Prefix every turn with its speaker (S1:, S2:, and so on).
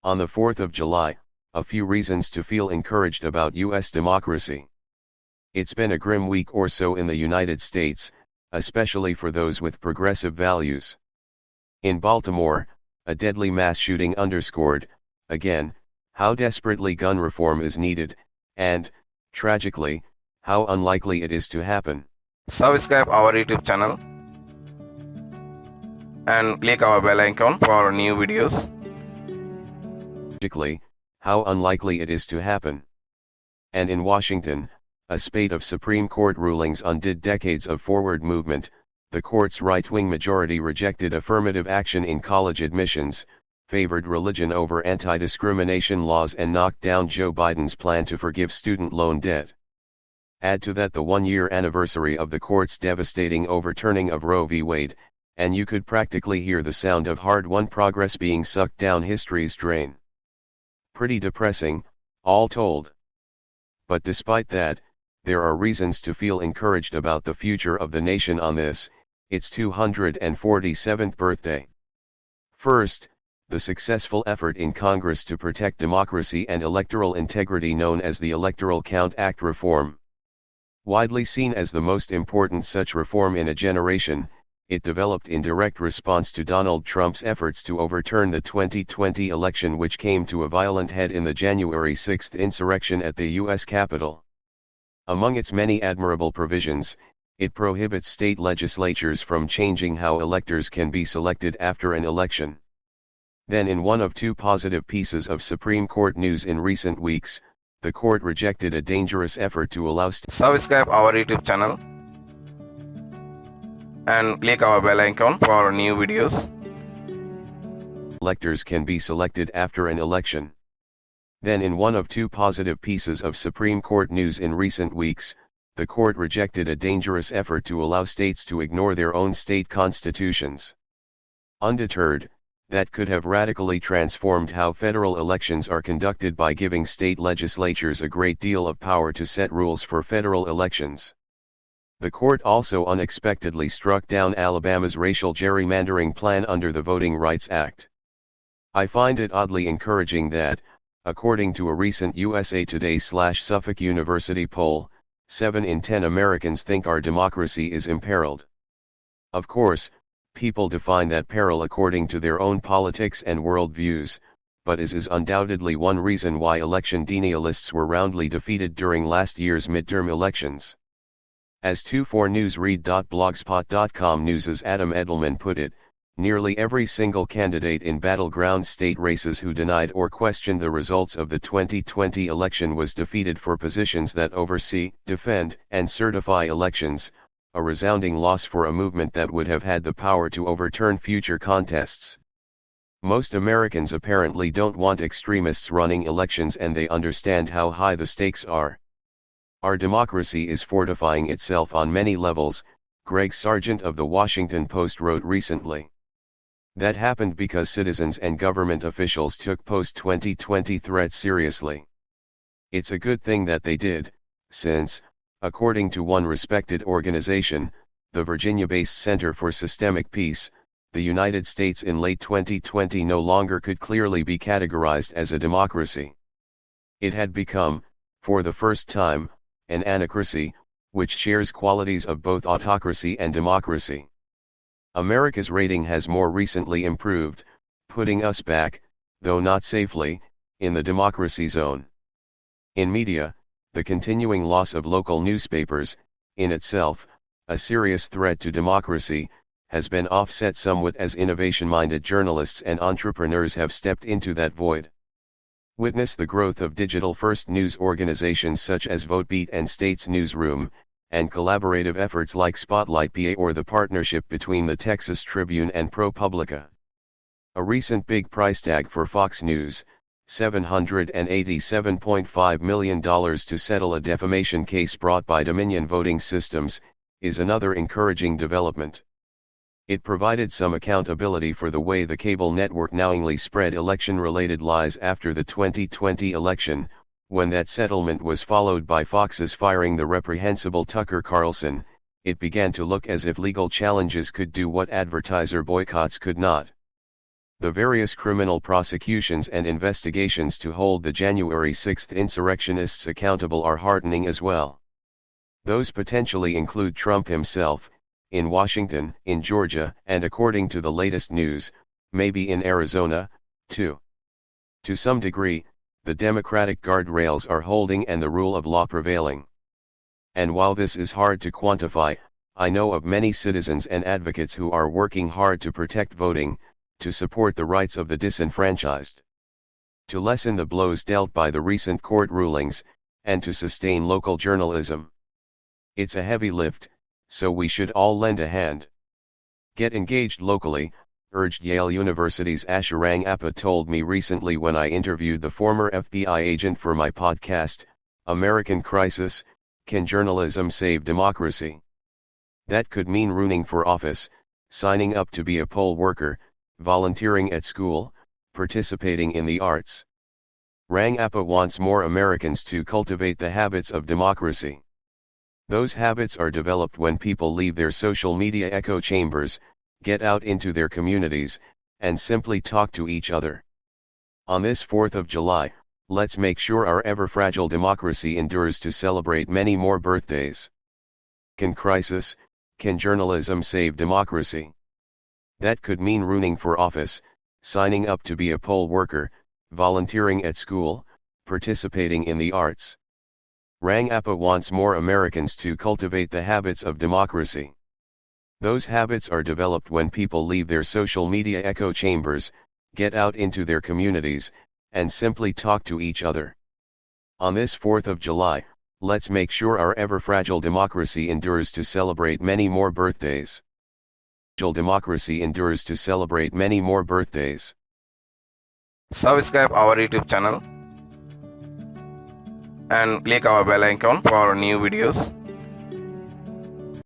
S1: On the 4th of July, a few reasons to feel encouraged about U.S. democracy. It's been a grim week or so in the United States, especially for those with progressive values. In Baltimore, a deadly mass shooting underscored, again, how desperately gun reform is needed, and, tragically, how unlikely it is to happen.
S2: Subscribe our YouTube channel and click our bell icon for new videos.
S1: Tragically, how unlikely it is to happen. And in Washington, a spate of Supreme Court rulings undid decades of forward movement. The court's right-wing majority rejected affirmative action in college admissions, favored religion over anti-discrimination laws, and knocked down Joe Biden's plan to forgive student loan debt. Add to that the one-year anniversary of the court's devastating overturning of Roe v. Wade, and you could practically hear the sound of hard-won progress being sucked down history's drain. Pretty depressing, all told. But despite that, there are reasons to feel encouraged about the future of the nation on this, its 247th birthday. First, the successful effort in Congress to protect democracy and electoral integrity known as the Electoral Count Act reform. Widely seen as the most important such reform in a generation, it developed in direct response to Donald Trump's efforts to overturn the 2020 election, which came to a violent head in the January 6 insurrection at the U.S. Capitol. Among its many admirable provisions, it prohibits state legislatures from changing how electors can be selected after an election. Then, in one of two positive pieces of Supreme Court news in recent weeks, the court rejected a dangerous effort to allow
S2: Subscribe our YouTube channel and click our bell icon for new videos.
S1: Electors can be selected after an election. Then, in one of two positive pieces of Supreme Court news in recent weeks, the court rejected a dangerous effort to allow states to ignore their own state constitutions. Undeterred, that could have radically transformed how federal elections are conducted by giving state legislatures a great deal of power to set rules for federal elections. The court also unexpectedly struck down Alabama's racial gerrymandering plan under the Voting Rights Act. I find it oddly encouraging that, according to a recent USA Today/Suffolk University poll, 7 in 10 Americans think our democracy is imperiled. Of course, people define that peril according to their own politics and worldviews, but is undoubtedly one reason why election denialists were roundly defeated during last year's midterm elections. As 24newsread.blogspot.com News' Adam Edelman put it, nearly every single candidate in battleground state races who denied or questioned the results of the 2020 election was defeated for positions that oversee, defend, and certify elections, a resounding loss for a movement that would have had the power to overturn future contests. Most Americans apparently don't want extremists running elections, and they understand how high the stakes are. Our democracy is fortifying itself on many levels, Greg Sargent of the Washington Post wrote recently. That happened because citizens and government officials took post-2020 threats seriously. It's a good thing that they did, since, according to one respected organization, the Virginia-based Center for Systemic Peace, the United States in late 2020 no longer could clearly be categorized as a democracy. It had become, for the first time, an anacracy, which shares qualities of both autocracy and democracy. America's rating has more recently improved, putting us back, though not safely, in the democracy zone. In media, the continuing loss of local newspapers, in itself, a serious threat to democracy, has been offset somewhat as innovation-minded journalists and entrepreneurs have stepped into that void. Witness the growth of digital-first news organizations such as VoteBeat and States Newsroom, and collaborative efforts like Spotlight PA or the partnership between the Texas Tribune and ProPublica. A recent big price tag for Fox News, $787.5 million to settle a defamation case brought by Dominion Voting Systems, is another encouraging development. It provided some accountability for the way the cable network knowingly spread election-related lies after the 2020 election. When that settlement was followed by Fox's firing the reprehensible Tucker Carlson, it began to look as if legal challenges could do what advertiser boycotts could not. The various criminal prosecutions and investigations to hold the January 6 insurrectionists accountable are heartening as well. Those potentially include Trump himself, in Washington, in Georgia, and according to the latest news, maybe in Arizona, too. To some degree, the democratic guardrails are holding and the rule of law prevailing. And while this is hard to quantify, I know of many citizens and advocates who are working hard to protect voting, to support the rights of the disenfranchised, to lessen the blows dealt by the recent court rulings, and to sustain local journalism. It's a heavy lift, so we should all lend a hand. Get engaged locally, urged Yale University's Asharang Appa told me recently when I interviewed the former FBI agent for my podcast, American Crisis: Can Journalism Save Democracy? That could mean running for office, signing up to be a poll worker, volunteering at school, participating in the arts. Rangappa wants more Americans to cultivate the habits of democracy. Those habits are developed when people leave their social media echo chambers, get out into their communities, and simply talk to each other. On this 4th of July, let's make sure our ever-fragile democracy endures to celebrate many more birthdays. Can journalism save democracy? That could mean running for office, signing up to be a poll worker, volunteering at school, participating in the arts. Rangappa wants more Americans to cultivate the habits of democracy. Those habits are developed when people leave their social media echo chambers, get out into their communities, and simply talk to each other. On this 4th of July, let's make sure our ever-fragile democracy endures to celebrate many more birthdays. Democracy endures to celebrate many more birthdays.
S2: Subscribe our YouTube channel and click our bell icon for new videos.